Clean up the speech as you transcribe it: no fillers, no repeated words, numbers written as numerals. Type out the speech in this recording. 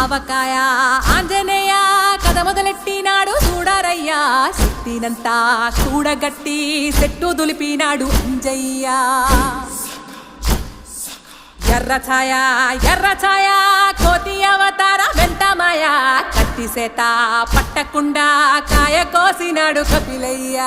ఆవకాయ ఆంజనేయ కథ మొదలెట్టినాడు చూడారయ్యా శక్తినంతా చూడగట్టి చెట్టు దులిపినాడు అంజయ్య ఎర్ర ఛాయ కోతి అవతార వెంటమాయ కత్తి సేత పట్టకుండా కాయ కోసినాడు కపిలయ్య